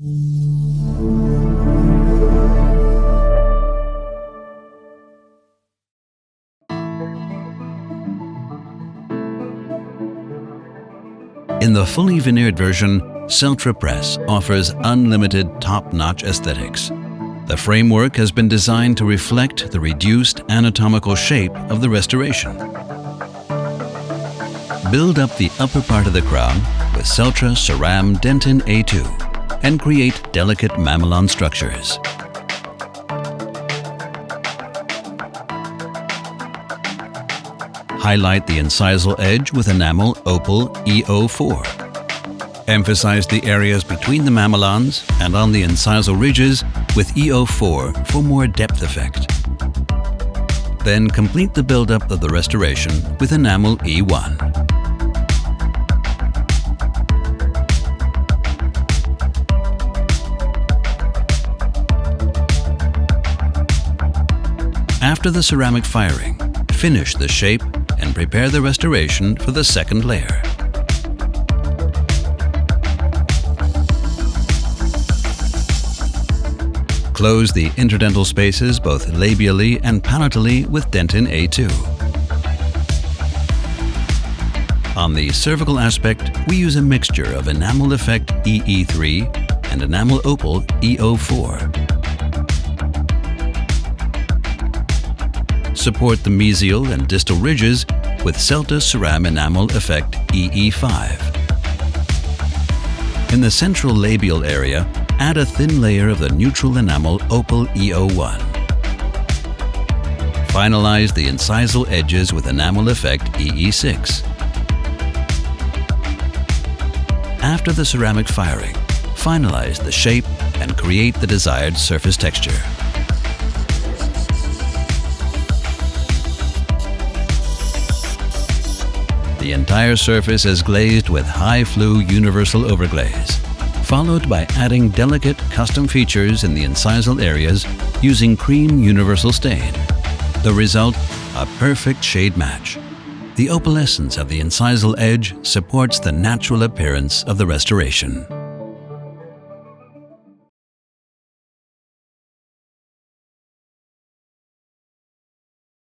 In the fully veneered version, Celtra Press offers unlimited top-notch aesthetics. The framework has been designed to reflect the reduced anatomical shape of the restoration. Build up the upper part of the crown with Celtra Ceram Dentin A2 and create delicate mamelon structures. Highlight the incisal edge with enamel opal E04. Emphasize the areas between the mamelons and on the incisal ridges with E04 for more depth effect. Then complete the build-up of the restoration with enamel E1. After the ceramic firing, finish the shape and prepare the restoration for the second layer. Close the interdental spaces both labially and palatally with Dentin A2. On the cervical aspect, we use a mixture of enamel effect EE3 and enamel opal E04. Support the mesial and distal ridges with Celtra Ceram enamel effect EE5. In the central labial area, add a thin layer of the neutral enamel opal E01. Finalize the incisal edges with enamel effect EE6. After the ceramic firing, finalize the shape and create the desired surface texture. The entire surface is glazed with high-flue universal overglaze, followed by adding delicate custom features in the incisal areas using Creme universal stain. The result, a perfect shade match. The opalescence of the incisal edge supports the natural appearance of the restoration.